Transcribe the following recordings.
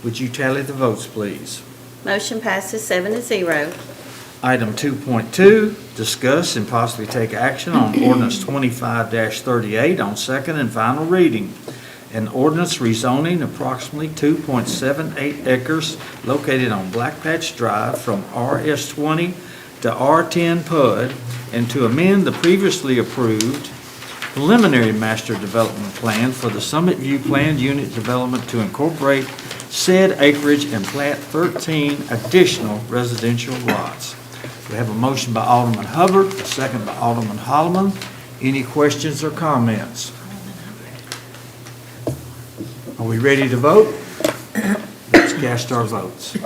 Would you tally the votes, please? Motion passes 7-0. Item 2.2, discuss and possibly take action on ordinance 25-38 on second and final reading. An ordinance rezoning approximately 2.78 acres located on Black Patch Drive from RS20 to R10 PUD and to amend the previously approved preliminary master development plan for the Summit View Planned Unit Development to incorporate said acreage and plat 13 additional residential lots. We have a motion by Alderman Hubbard, a second by Alderman Holloman. Any questions or comments? Are we ready to vote? Let's cast our votes.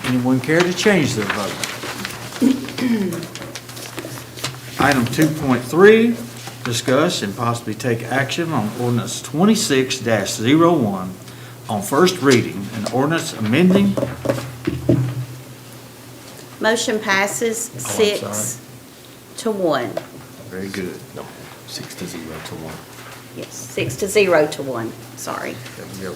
Anyone care to change their vote? Item 2.3, discuss and possibly take action on ordinance 26-01 on first reading, an ordinance amending. Motion passes 6-1. Very good. No, 6-0-1. Yes, 6-0-1, sorry. There we go.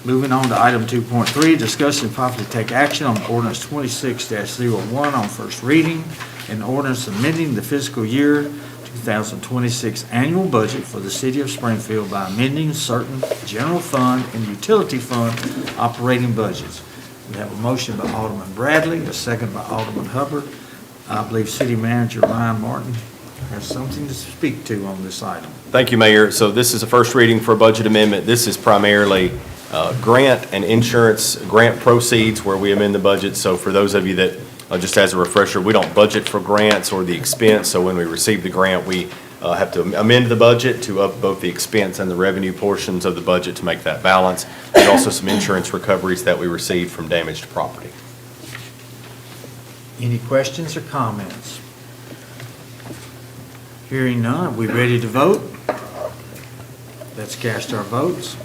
Moving on to item 2.3, discuss and possibly take action on ordinance 26-01 on first reading, an ordinance amending the fiscal year 2026 annual budget for the city of Springfield by amending certain general fund and utility fund operating budgets. We have a motion by Alderman Bradley, a second by Alderman Hubbard. I believe City Manager Ryan Martin has something to speak to on this item. Thank you, Mayor. So this is a first reading for a budget amendment. This is primarily grant and insurance grant proceeds where we amend the budget. So for those of you that, just as a refresher, we don't budget for grants or the expense. So when we receive the grant, we have to amend the budget to up both the expense and the revenue portions of the budget to make that balance. There's also some insurance recoveries that we received from damaged property. Any questions or comments? Hearing none, are we ready to vote? Let's cast our votes.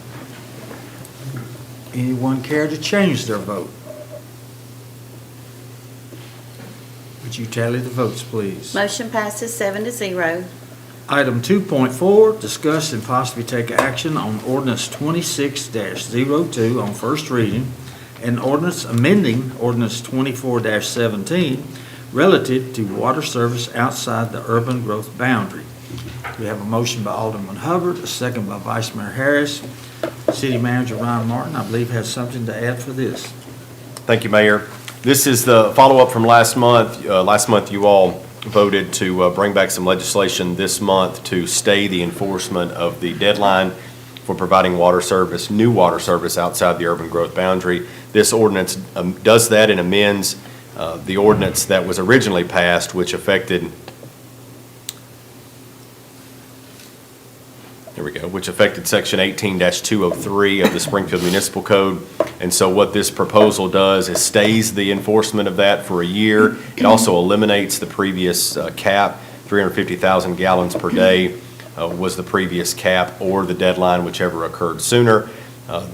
Anyone care to change their vote? Would you tally the votes, please? Motion passes 7-0. Item 2.4, discuss and possibly take action on ordinance 26-02 on first reading, and ordinance amending ordinance 24-17 relative to water service outside the urban growth boundary. We have a motion by Alderman Hubbard, a second by Vice Mayor Harris. City Manager Ryan Martin, I believe, has something to add for this. Thank you, Mayor. This is the follow-up from last month. Last month, you all voted to bring back some legislation this month to stay the enforcement of the deadline for providing water service, new water service outside the urban growth boundary. This ordinance does that and amends the ordinance that was originally passed, which affected, which affected section 18-203 of the Springfield Municipal Code. And so what this proposal does is stays the enforcement of that for a year. It also eliminates the previous cap. 350,000 gallons per day was the previous cap, or the deadline, whichever occurred sooner.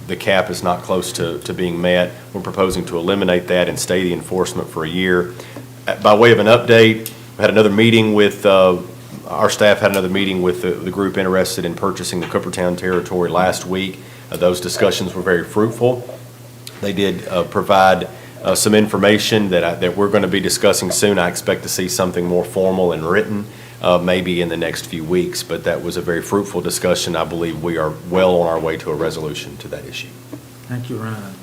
The cap is not close to being met. We're proposing to eliminate that and stay the enforcement for a year. By way of an update, we had another meeting with our staff had another meeting with the group interested in purchasing the Coopertown territory last week. Those discussions were very fruitful. They did provide some information that we're going to be discussing soon. I expect to see something more formal and written maybe in the next few weeks, but that was a very fruitful discussion. I believe we are well on our way to a resolution to that issue. Thank you, Ryan.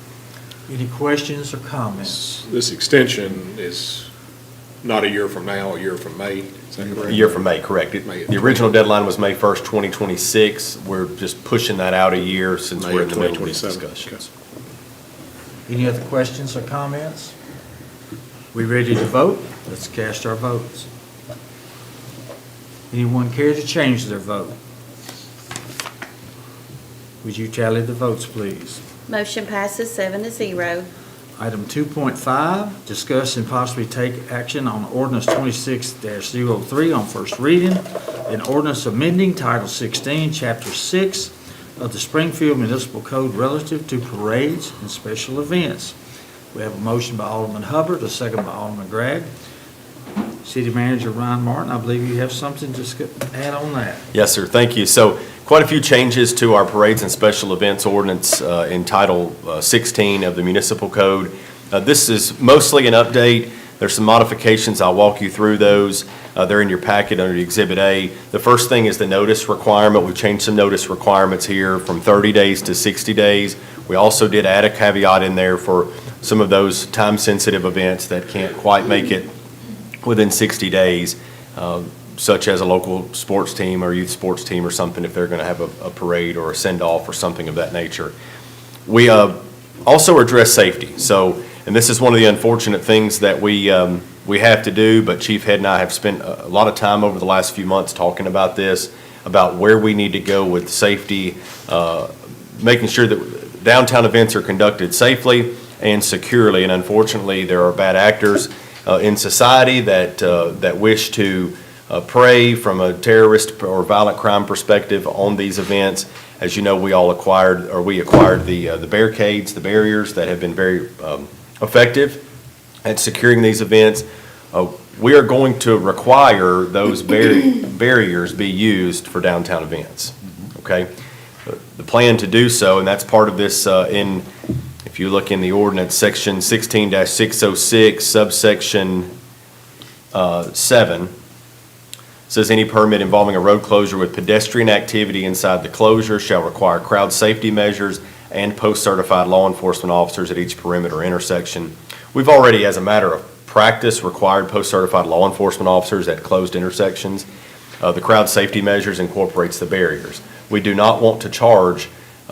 Any questions or comments? This extension is not a year from now, a year from May, is that correct? A year from May, correct. The original deadline was May 1st, 2026. We're just pushing that out a year since May we're of in the middle of these 2027. discussions. Any other questions or comments? We ready to vote? Let's cast our votes. Anyone care to change their vote? Would you tally the votes, please? Motion passes 7-0. Item 2.5, discuss and possibly take action on ordinance 26-03 on first reading, an ordinance amending Title 16, Chapter 6 of the Springfield Municipal Code relative to parades and special events. We have a motion by Alderman Hubbard, a second by Alderman Gregg. City Manager Ryan Martin, I believe you have something to add on that. Yes, sir. Thank you. So quite a few changes to our parades and special events ordinance in Title 16 of the Municipal Code. This is mostly an update. There's some modifications. I'll walk you through those. They're in your packet under Exhibit A. The first thing is the notice requirement. We've changed some notice requirements here from 30 days to 60 days. We also did add a caveat in there for some of those time-sensitive events that can't quite make it within 60 days, such as a local sports team or youth sports team or something, if they're going to have a parade or a send-off or something of that nature. We also address safety. So, and this is one of the unfortunate things that we have to do, but Chief Head and I have spent a lot of time over the last few months talking about this, about where we need to go with safety, making sure that downtown events are conducted safely and securely. And unfortunately, there are bad actors in society that wish to prey from a terrorist or violent crime perspective on these events. As you know, we acquired the barricades, the barriers that have been very effective at securing these events. We are going to require those barriers be used for downtown events, okay? The plan to do so, and that's part of this if you look in the ordinance, section 16-606, subsection 7, says any permit involving a road closure with pedestrian activity inside the closure shall require crowd safety measures and post-certified law enforcement officers at each perimeter intersection. We've already, as a matter of practice, required post-certified law enforcement officers at closed intersections. The crowd safety measures incorporates the barriers. We do not want to charge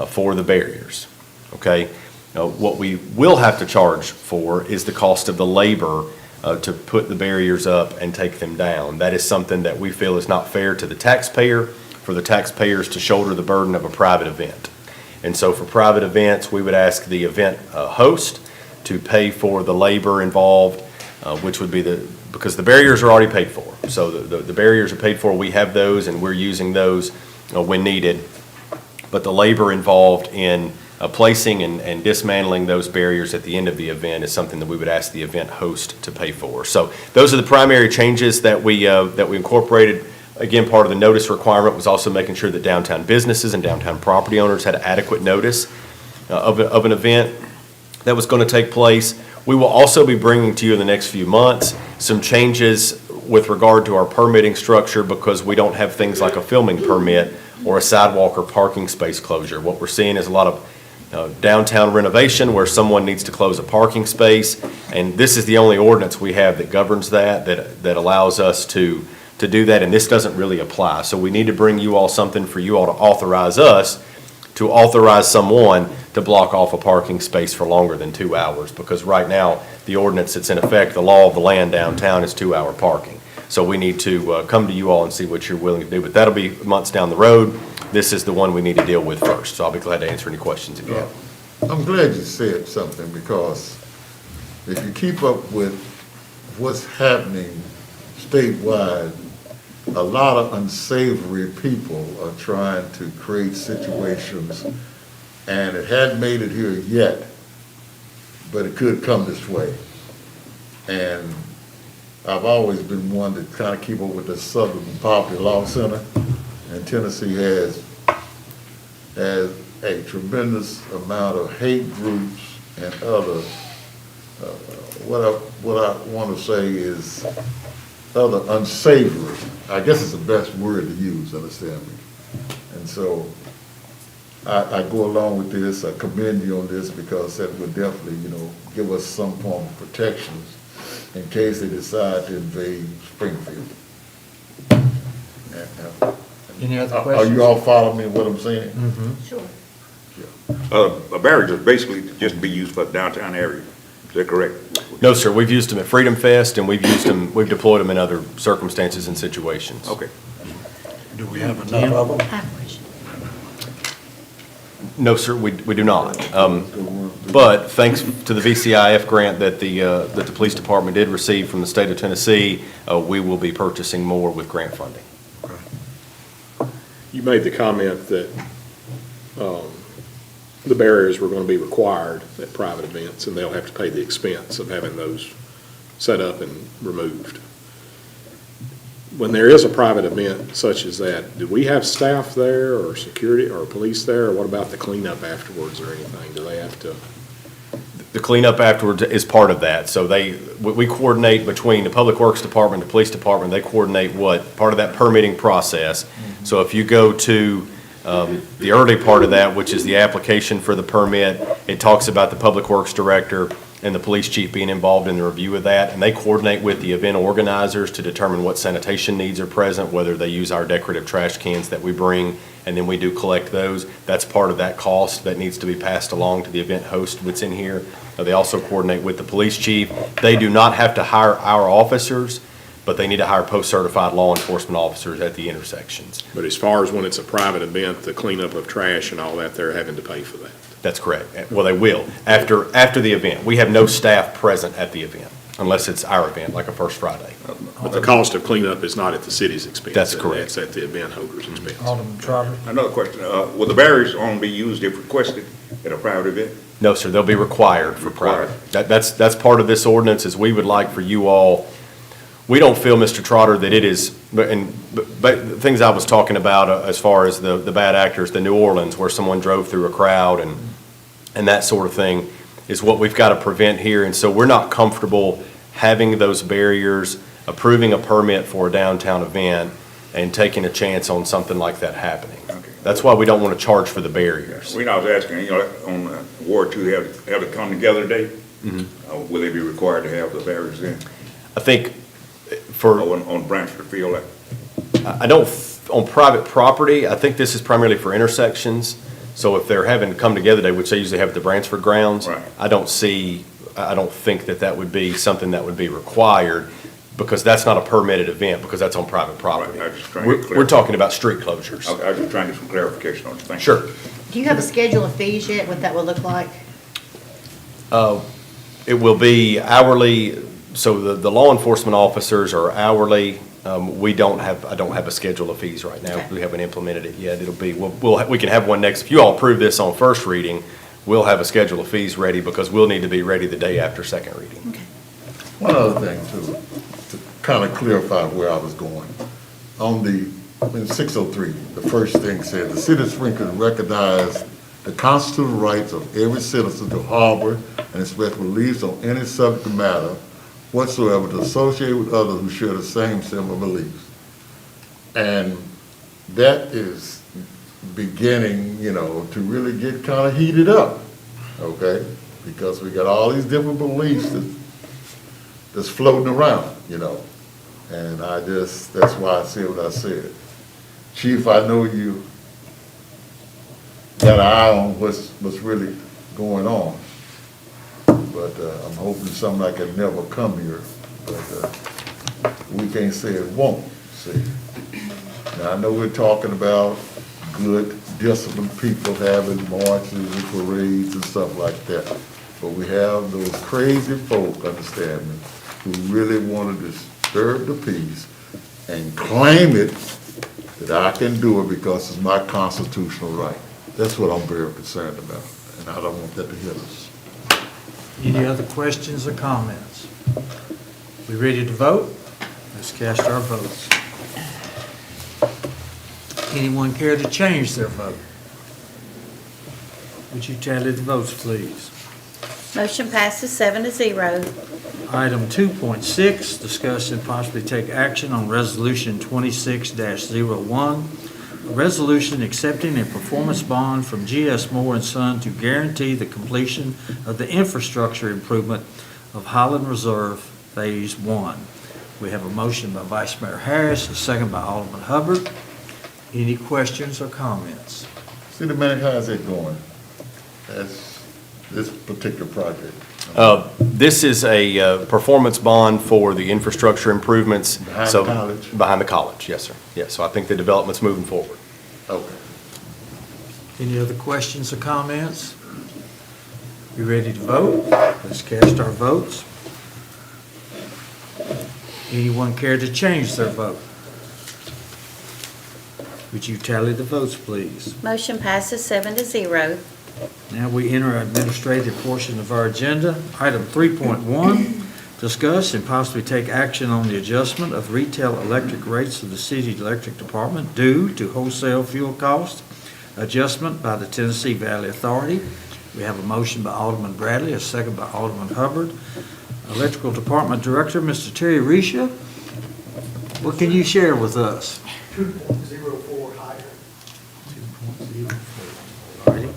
for the barriers, okay? What we will have to charge for is the cost of the labor to put the barriers up and take them down. That is something that we feel is not fair to the taxpayer, for the taxpayers to shoulder the burden of a private event. And so for private events, we would ask the event host to pay for the labor involved, which would be because the barriers are already paid for. So the barriers are paid for, we have those, and we're using those when needed. But the labor involved in placing and dismantling those barriers at the end of the event is something that we would ask the event host to pay for. So those are the primary changes that we incorporated. Again, part of the notice requirement was also making sure that downtown businesses and downtown property owners had adequate notice of an event that was going to take place. We will also be bringing to you in the next few months some changes with regard to our permitting structure, because we don't have things like a filming permit or a sidewalk or parking space closure. What we're seeing is a lot of downtown renovation where someone needs to close a parking space, and this is the only ordinance we have that governs that allows us to do that, and this doesn't really apply. So we need to bring you all something for you all to authorize us to authorize someone to block off a parking space for longer than 2 hours, because right now the ordinance that's in effect, the law of the land downtown, is 2-hour parking. So we need to come to you all and see what you're willing to do, but that'll be months down the road. This is the one we need to deal with first, so I'll be glad to answer any questions if you have. I'm glad you said something, because if you keep up with what's happening statewide, a lot of unsavory people are trying to create situations, and it hadn't made it here yet, but it could come this way. And I've always been one to kind of keep up with the Southern Poverty Law Center, and Tennessee has a tremendous amount of hate groups and other, what I want to say is other unsavory, I guess it's the best word to use, understand me? And so I go along with this, I commend you on this, because that would definitely, give us some form of protections in case they decide to invade Springfield. Any other Are questions? you all following me what I'm saying? Sure. A barrier is basically just be used for the downtown area. Is that correct? No, sir, we've used them at Freedom Fest, and we've deployed them in other circumstances and situations. Okay. Do we have enough? I have a question. No, sir, we do not. But thanks to the VCIF grant that the police department did receive from the state of Tennessee, we will be purchasing more with grant funding. You made the comment that the barriers were going to be required at private events, and they'll have to pay the expense of having those set up and removed. when there is a private event such as that, do we have staff there or security or police there? Or what about the cleanup afterwards or anything? Do they have to? The cleanup afterwards is part of that. So we coordinate between the Public Works Department, the Police Department, they coordinate part of that permitting process. So if you go to the early part of that, which is the application for the permit, it talks about the Public Works Director and the Police Chief being involved in the review of that, and they coordinate with the event organizers to determine what sanitation needs are present, whether they use our decorative trash cans that we bring, and then we do collect those. That's part of that cost that needs to be passed along to the event host that's in here. They also coordinate with the Police Chief. They do not have to hire our officers, but they need to hire post-certified law enforcement officers at the intersections. But as far as when it's a private event, the cleanup of trash and all that, they're having to pay for that. That's correct. Well, they will. After the event. We have no staff present at the event, unless it's our event, like a First Friday. But the cost of cleanup is not at the city's expense. That's correct. That's at the event holder's expense. Alderman Trotter? Another question, will the barriers only be used if requested at a private event? No, sir, they'll be required for private. Required. That's part of this ordinance, is we would like for you all, we don't feel, Mr. Trotter, that it is, but the things I was talking about as far as the bad actors, the New Orleans, where someone drove through a crowd and that sort of thing, is what we've got to prevent here. And so we're not comfortable having those barriers, approving a permit for a downtown event, and taking a chance on something like that happening. Okay. That's why we don't want to charge for the barriers. When I was asking, on Ward 2, they have a come together day? Will they be required to have the barriers in? I think for. On Branchford Field? I don't, on private property, I think this is primarily for intersections. So if they're having come together day, which they usually have at the Bransford grounds, Right. I don't think that would be something that would be required, because that's not a permitted event, because that's on private property. Right, I was just trying to get clear. We're talking about street closures. I was just trying to get some clarification on it. Thank you. Sure. Do you have a schedule of fees yet, what that will look like? It will be hourly, so the law enforcement officers are hourly. I don't have a schedule of fees right now. Okay. We haven't implemented it yet. It'll be, we can have one next, if you all approve this on first reading, we'll have a schedule of fees ready, because we'll need to be ready the day after second reading. Okay. One other thing too, to kind of clarify where I was going. In 603, the first thing said, the city of Springfield recognize the constitutional rights of every citizen to harbor and express beliefs on any subject matter whatsoever to associate with others who share the same similar beliefs. And that is beginning, to really get kind of heated up, okay? Because we got all these different beliefs that's floating around, And that's why I said what I said. Chief, I know you got an eye on what's really going on. But I'm hoping something like it never come here, but we can't say it won't, see. Now, I know we're talking about good, disciplined people having marches and parades and stuff like that, but we have those crazy folk, understand me, who really want to disturb the peace and claim it that I can do it because it's my constitutional right. That's what I'm very concerned about, and I don't want that to hit us. Any other questions or comments? We ready to vote? Let's cast our votes. Anyone care to change their vote? Would you tally the votes, please? Motion passes 7-0. Item 2.6, discuss and possibly take action on Resolution 26-01, a resolution accepting a performance bond from G.S. Moore & Son to guarantee the completion of the infrastructure improvement of Highland Reserve Phase 1. We have a motion by Vice Mayor Harris, a second by Alderman Hubbard. Any questions or comments? City Manager, how's it going? That's this particular project. This is a performance bond for the infrastructure improvements. Behind So- the college? Behind the college, yes, sir. Yes, so I think the development's moving forward. Okay. Any other questions or comments? We ready to vote? Let's cast our votes. Anyone care to change their vote? Would you tally the votes, please? Motion passes 7-0. Now we enter our administrative portion of our agenda. Item 3.1, Discuss and possibly take action on the adjustment of retail electric rates of the city electric department due to wholesale fuel cost adjustment by the Tennessee Valley Authority. We have a motion by Alderman Bradley, a second by Alderman Hubbard. Electrical Department Director, Mr. Terry Risha, what can you share with us? 2.04 higher. 2.04. All righty.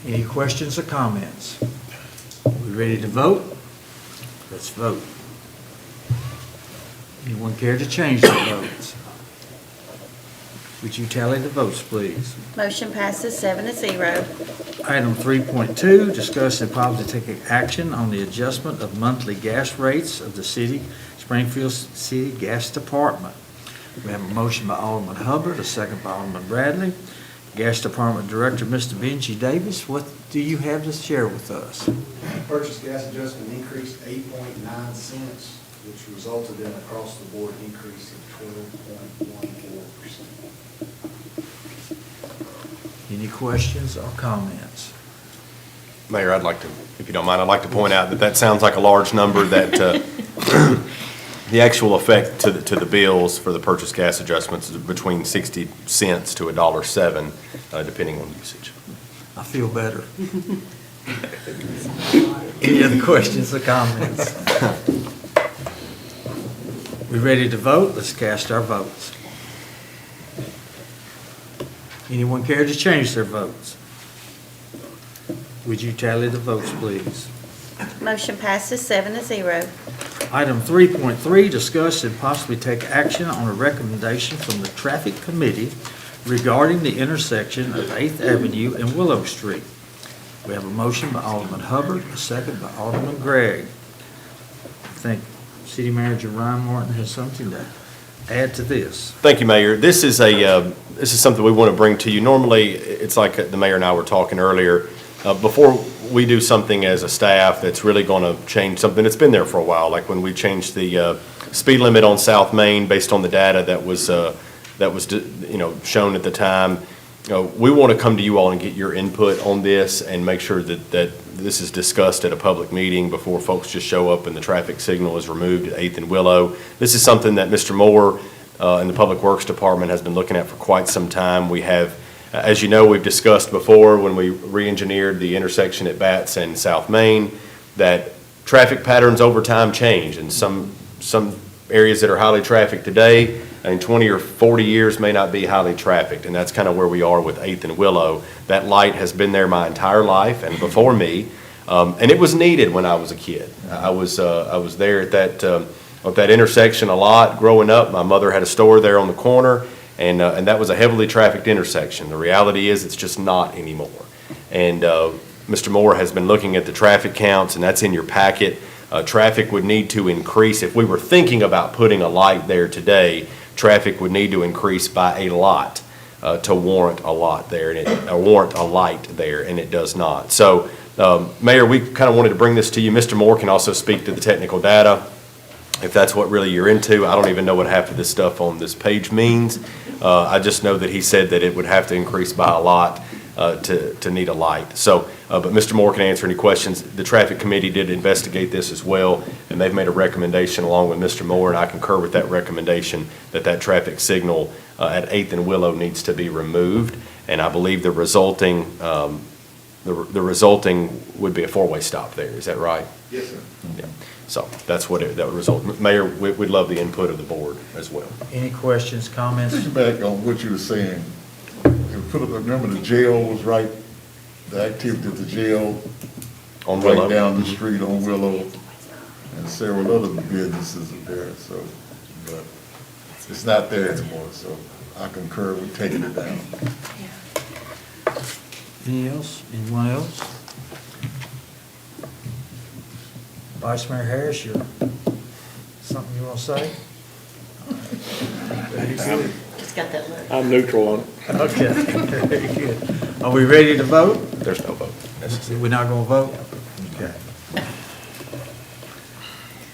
Any questions or comments? We ready to vote? Let's vote. Anyone care to change their votes? Would you tally the votes, please? Motion passes 7-0. Item 3.2, discuss and possibly take action on the adjustment of monthly gas rates of the Springfield City Gas Department. We have a motion by Alderman Hubbard, a second by Alderman Bradley. Gas Department Director, Mr. Benji Davis, what do you have to share with us? Purchase gas adjustment increased 8.9 cents, which resulted in across-the-board increase of 12.14%. Any questions or comments? Mayor, I'd like to, if you don't mind, I'd like to point out that that sounds like a large number, that the actual effect to the bills for the purchase gas adjustments is between 60 cents to $1.07, depending on usage. I feel better. Any other questions or comments? We ready to vote? Let's cast our votes. Anyone care to change their votes? Would you tally the votes, please? Motion passes 7-0. Item 3.3, discuss and possibly take action on a recommendation from the Traffic Committee regarding the intersection of 8th Avenue and Willow Street. We have a motion by Alderman Hubbard, a second by Alderman Gregg. I think City Manager Ryan Martin has something to add to this. Thank you, Mayor. This is something we want to bring to you. Normally, it's like the mayor and I were talking earlier. Before we do something as a staff that's really going to change something that's been there for a while, like when we changed the speed limit on South Main based on the data that was shown at the time. We want to come to you all and get your input on this and make sure that this is discussed at a public meeting before folks just show up and the traffic signal is removed at 8th and Willow. This is something that Mr. Moore and the Public Works Department has been looking at for quite some time. We have, as you know, we've discussed before when we re-engineered the intersection at Batts and South Main, that traffic patterns over time change, and some areas that are highly trafficked today in 20 or 40 years may not be highly trafficked, and that's kind of where we are with 8th and Willow. That light has been there my entire life and before me, and it was needed when I was a kid. I was there at that intersection a lot growing up. My mother had a store there on the corner, and that was a heavily trafficked intersection. The reality is it's just not anymore. And Mr. Moore has been looking at the traffic counts, and that's in your packet. Traffic would need to increase. If we were thinking about putting a light there today, traffic would need to increase by a lot to warrant a lot there, warrant a light there, and it does not. So, Mayor, we kind of wanted to bring this to you. Mr. Moore can also speak to the technical data, if that's what really you're into. I don't even know what half of this stuff on this page means. I just know that he said that it would have to increase by a lot to need a light. So, but Mr. Moore can answer any questions. The Traffic Committee did investigate this as well, and they've made a recommendation along with Mr. Moore, and I concur with that recommendation that traffic signal at 8th and Willow needs to be removed. And I believe the resulting would be a four-way stop there. Is that right? Yes, sir. Yeah. So that's what that would result. Mayor, we'd love the input of the board as well. Any questions, comments? Thinking back on what you were saying, remember the jail was right, the activity at the jail On Willow. right down the street on Willow, and several other businesses are there, so, but it's not there anymore, so I concur with taking it down. Anything else? Anyone else? Vice Mayor Harris, something you want to say? Very good. Just got that look. I'm neutral on it. Okay, very good. Are we ready to vote? There's no vote necessary. We're not going to vote? Okay.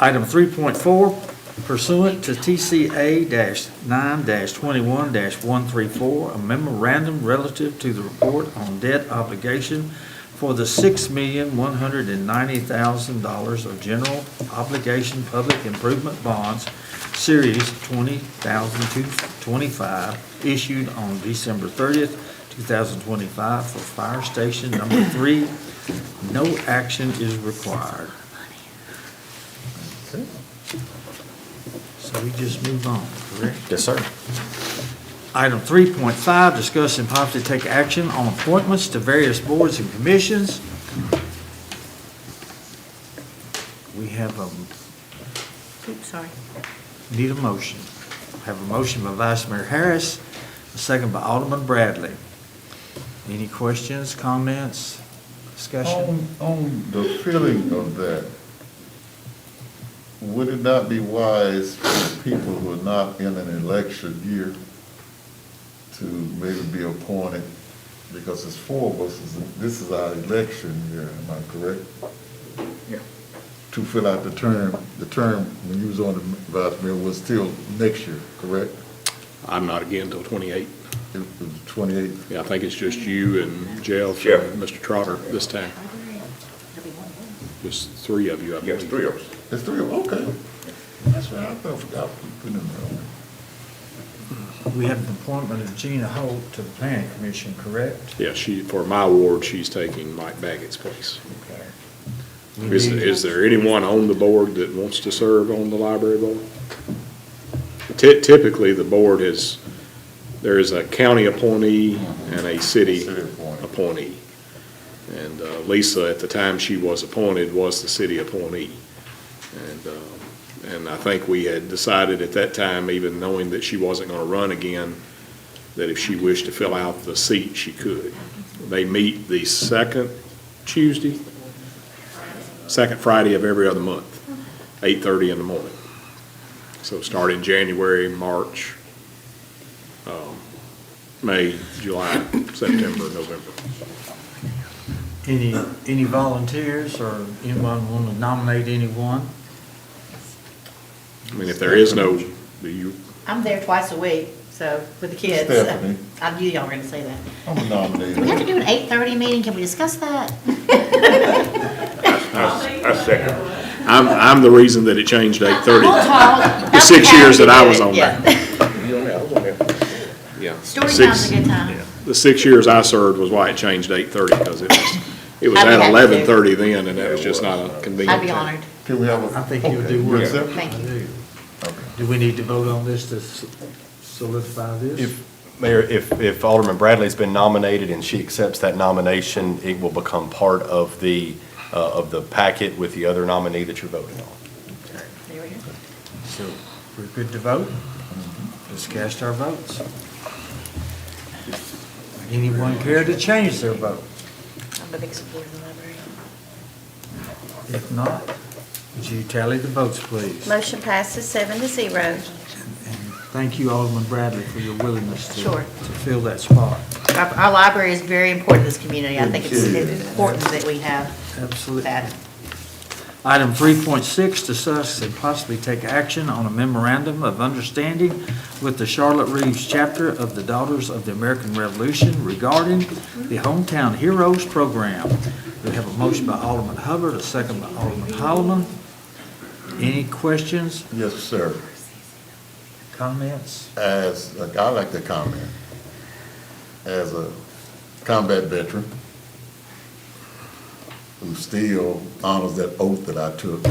Item 3.4, pursuant to TCA 9-21-134, a memorandum relative to the report on debt obligation for the $6,190,000 of general obligation public improvement bonds, Series 20,225, issued on December 30th, 2025 for Fire Station Number 3. No action is required. Okay. So we just move on, correct? Yes, sir. Item 3.5, discuss and possibly take action on appointments to various boards and commissions. We have Oops, sorry. need a motion. Have a motion by Vice Mayor Harris, a second by Alderman Bradley. Any questions, comments, discussion? On the feeling of that, would it not be wise for people who are not in an election year to maybe be appointed, because it's 4 of us, this is our election year, am I correct? Yeah. To fill out the term when you was on the vice mayor was still next year, correct? I'm not again until 28. It was 28th. Yeah, I think it's just you and Jeff Jeff. and Mr. Trotter this time. Just 3 of you, I Yes, believe. 3 of us. It's 3, okay. That's right, I forgot putting it there. We have the appointment of Gina Holt to the Planning Commission, correct? Yeah, for my ward, she's taking Mike Baggett's place. Okay. Is there anyone on the board that wants to serve on the library board? Typically, the board there is a county appointee and a city appointee. And Lisa, at the time she was appointed, was the city appointee. And I think we had decided at that time, even knowing that she wasn't going to run again, that if she wished to fill out the seat, she could. They meet the second Friday of every other month, 8:30 in the morning. So starting January, March, May, July, September, November. Any volunteers or anyone want to nominate anyone? I mean, if there is no, do you, I'm there twice a week, so, with the kids. Stephanie. I knew y'all were gonna say that. I'm gonna nominate Do we have to her. do an 8:30 meeting? Can we discuss that? I second. I'm the reason that it changed to 8:30. We'll talk. The 6 years that I was on Yeah. there. Yeah. Story Six- time's a good time. The 6 years I served was why it changed to 8:30, because it was I'd be at happy to. 11:30 then, and that was just not a convenient I'd be time. honored. Can we have a? I think you'll okay, do you well. accept it? Thank you. I do. Okay. Do we need to vote on this to solidify this? Mayor, if Alderman Bradley's been nominated and she accepts that nomination, it will become part of the packet with the other nominee that you're voting on. There we go. So we're good to vote? Let's cast our votes. Anyone care to change their vote? I'm a big supporter of the library. If not, would you tally the votes, please? Motion passes 7-0. And thank you, Alderman Bradley, for your willingness to Sure. fill that spot. Our library is very important to this community. I think it's It important that we have Absolutely. that. Item 3.6, discuss and possibly take action on a memorandum of understanding with the Charlotte Reeves chapter of the Daughters of the American Revolution regarding the Hometown Heroes Program. We have a motion by Alderman Hubbard, a second by Alderman Holloman. Any questions, Yes, sir. comments? I like to comment, as a combat veteran who still honors that oath that I took,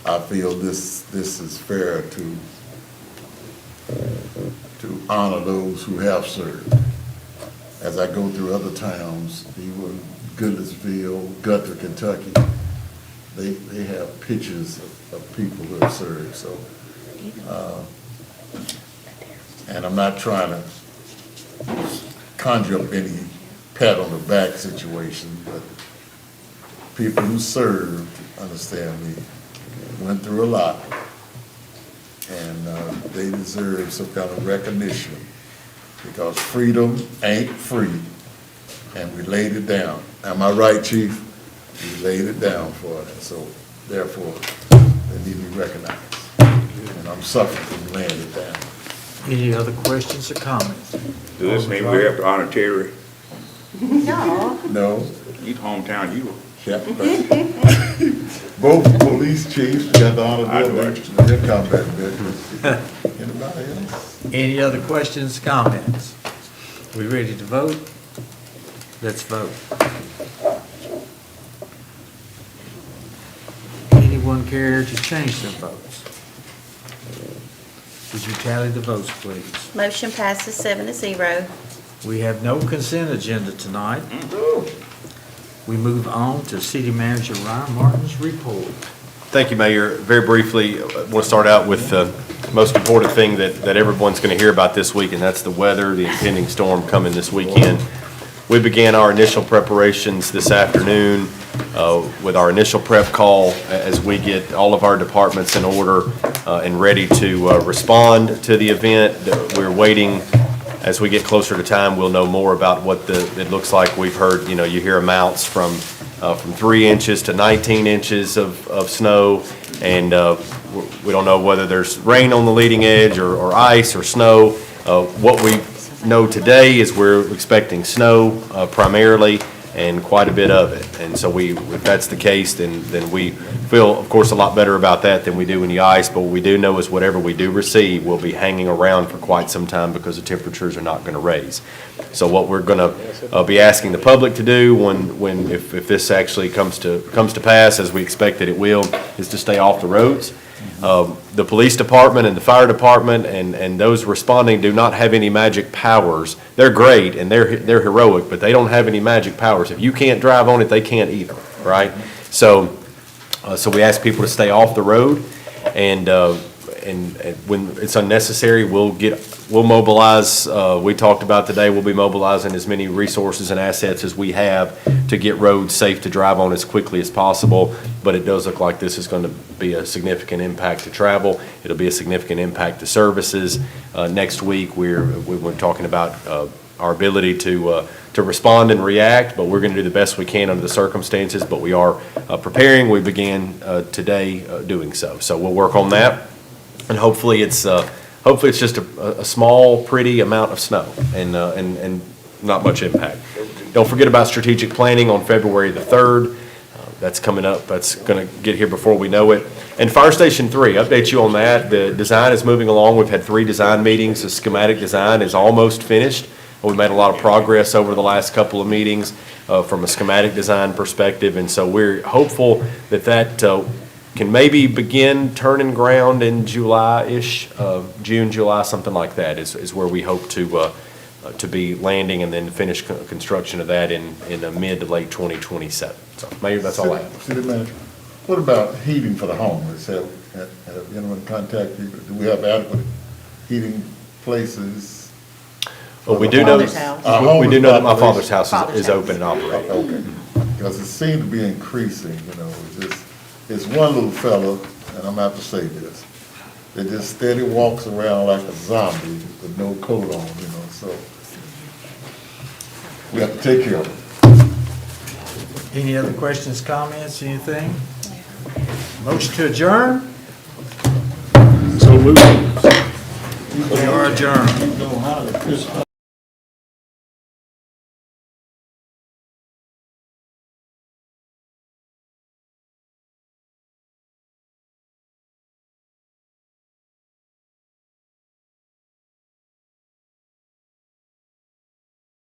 I feel this is fair to honor those who have served. As I go through other towns, even Goodlettsville, Guthrie, Kentucky, they have pictures of people who have served, so. And I'm not trying to conjure up any pat on the back situation, but people who served, understand me, went through a lot. And they deserve some kind of recognition, because freedom ain't free, and we laid it down. Am I right, Chief? We laid it down for us, so therefore, they need to be recognized. And I'm suffering from laying it down. Any other questions or comments? Does this mean we have to honor Terry? No. No? You hometown, you. Yeah. Both police chiefs, we got the honor I of know their combat veterans. Anybody else? Any other questions, comments? We ready to vote? Let's vote. Anyone care to change their votes? Would you tally the votes, please? Motion passes 7-0. We have no consent agenda tonight. We move on to City Manager Ryan Martin's report. Thank you, Mayor. Very briefly, I want to start out with the most important thing that everyone's going to hear about this week, and that's the weather, the impending storm coming this weekend. We began our initial preparations this afternoon with our initial prep call as we get all of our departments in order and ready to respond to the event. We're waiting. As we get closer to time, we'll know more about what it looks like. We've heard, you hear amounts from 3 inches to 19 inches of snow, and we don't know whether there's rain on the leading edge or ice or snow. What we know today is we're expecting snow primarily, and quite a bit of it. And so if that's the case, then we feel, of course, a lot better about that than we do in the ice. But what we do know is whatever we do receive will be hanging around for quite some time because the temperatures are not going to raise. So what we're going to be asking the public to do if this actually comes to pass, as we expect that it will, is to stay off the roads. The police department and the fire department and those responding do not have any magic powers. They're great and they're heroic, but they don't have any magic powers. If you can't drive on it, they can't either, right? So we ask people to stay off the road, and when it's unnecessary, we'll mobilize. We talked about today, we'll be mobilizing as many resources and assets as we have to get roads safe to drive on as quickly as possible. But it does look like this is going to be a significant impact to travel. It'll be a significant impact to services. Next week, we're talking about our ability to respond and react, but we're going to do the best we can under the circumstances. But we are preparing. We began today doing so. So we'll work on that, and hopefully it's just a small, pretty amount of snow and not much impact. Don't forget about strategic planning on February the 3rd. That's coming up. That's going to get here before we know it. And Fire Station 3, update you on that. The design is moving along. We've had 3 design meetings. The schematic design is almost finished. We made a lot of progress over the last couple of meetings from a schematic design perspective. And so we're hopeful that can maybe begin turning ground in July-ish, June, July, something like that is where we hope to be landing, and then finish construction of that in mid to late 2027. So, Mayor, that's all I have. City Manager, what about heating for the homeless? Have anyone contacted you? Do we have adequate heating places? Well, we do know Father's house. we do know that my father's house Father's is house. open and operating. Okay, because it seemed to be increasing, it's one little fella, and I'm gonna have to say this, that just steady walks around like a zombie with no coat on, so we have to take care of it. Any other questions, comments, anything? Motion to adjourn? So moved. We are adjourned.